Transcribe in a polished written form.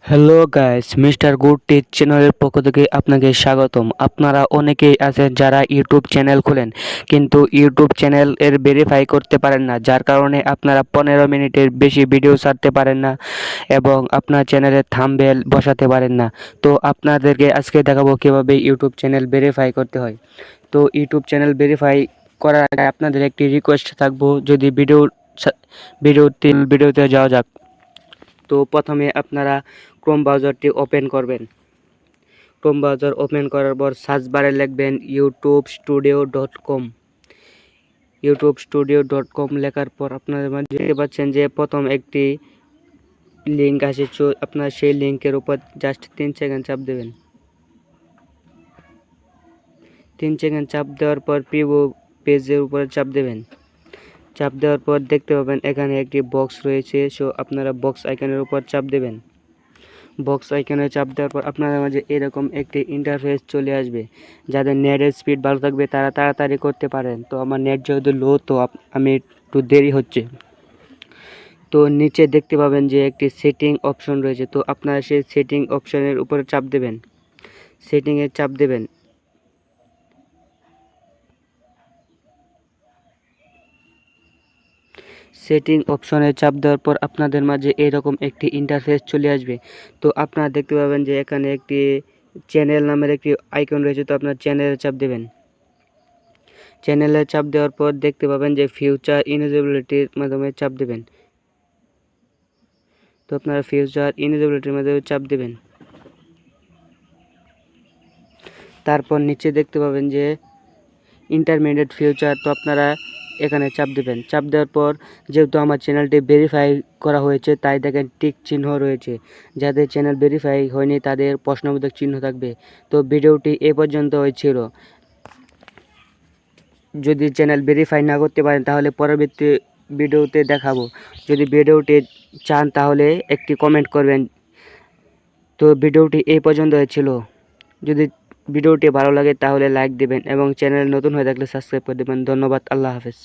Hello guys, mister good tech চ্যানেলের পক্ষ থেকে আপনাকে স্বাগতম। আপনারা অনেকেই আছেন যারা ইউটিউব চ্যানেল খোলেন কিন্তু ইউটিউব চ্যানেল এর ভেরিফাই করতে পারেন না, যার কারণে আপনারা 15 মিনিটের বেশি ভিডিও ছাড়তে পারেন না এবং আপনার চ্যানেলের থাম্বনেল বসাতে পারেন না। তো আপনাদেরকে আজকে দেখাবো কিভাবে ইউটিউব চ্যানেল ভেরিফাই করতে হয়। তো ইউটিউব চ্যানেল ভেরিফাই করার আগে আপনাদের একটি রিকোয়েস্ট থাকবো, যদি ভিডিওতে যাওয়া যাক। তো প্রথমে আপনারা ক্রোম ব্রাউজারটি ওপেন করবেন। ক্রোম ব্রাউজার ওপেন করার পর সার্চ বারে লিখবেন youtube-studio.com। youtube-studio.com লেখার পর আপনারা দেখতে পাচ্ছেন যে প্রথম একটি লিঙ্ক আসে। আপনার সেই লিঙ্কের উপর জাস্ট 3 সেকেন্ড চাপ দেবেন। 3 সেকেন্ড চাপ দেওয়ার পর প্রিভিউ পেজের উপরে চাপ দেবেন। চাপ দেওয়ার পর দেখতে পাবেন এখানে একটি বক্স রয়েছে, সো আপনারা বক্স আইকনের উপর চাপ দেবেন। বক্স আইকনে চাপ দেওয়ার পর আপনাদের মাঝে এরকম একটি ইন্টারফেস চলে আসবে। যাদের নেটের স্পিড ভালো থাকবে তারা তাড়াতাড়ি করতে পারেন। তো আমার নেট যেহেতু লো, তো আমি একটু দেরি হচ্ছে। তো নিচে দেখতে পাবেন যে একটি সেটিং অপশন রয়েছে, তো আপনারা সেই সেটিং অপশনের উপরে চাপ দেবেন। সেটিংয়ে চাপ দেবেন। সেটিং অপশনে চাপ দেওয়ার পর আপনাদের মাঝে এরকম একটি ইন্টারফেস চলে আসবে। তো আপনারা দেখতে পাবেন যে এখানে একটি চ্যানেল নামের একটি আইকন রয়েছে, তো আপনার চ্যানেলে চাপ দেবেন। চ্যানেলে চাপ দেওয়ার পর দেখতে পাবেন যে ফিউচার ইনেজেবিলিটির মাধ্যমে চাপ দেবেন। তো আপনারা ফিউচার ইনেজেবিলিটির মাধ্যমে চাপ দেবেন। তারপর নিচে দেখতে পাবেন যে ইন্টারমিডিয়েট ফিউচার, তো আপনারা এখানে চাপ দেবেন। চাপ দেওয়ার পর যেহেতু আমার চ্যানেলটি ভেরিফাই করা হয়েছে তাই দেখেন টিক চিহ্ন রয়েছে। যাদের চ্যানেল ভেরিফাই হয়নি তাদের প্রশ্নবোধক চিহ্ন থাকবে। তো ভিডিওটি এ পর্যন্ত হয়েছিল। যদি চ্যানেল ভেরিফাই না করতে পারেন তাহলে পরবর্তী ভিডিওতে দেখাবো। যদি ভিডিওটি চান তাহলে একটি কমেন্ট করবেন। তো ভিডিওটি এই পর্যন্ত হয়েছিল। যদি ভিডিওটি ভালো লাগে তাহলে লাইক দেবেন এবং চ্যানেল নতুন হয়ে থাকলে সাবস্ক্রাইব করে দেবেন। ধন্যবাদ। আল্লাহ হাফেজ।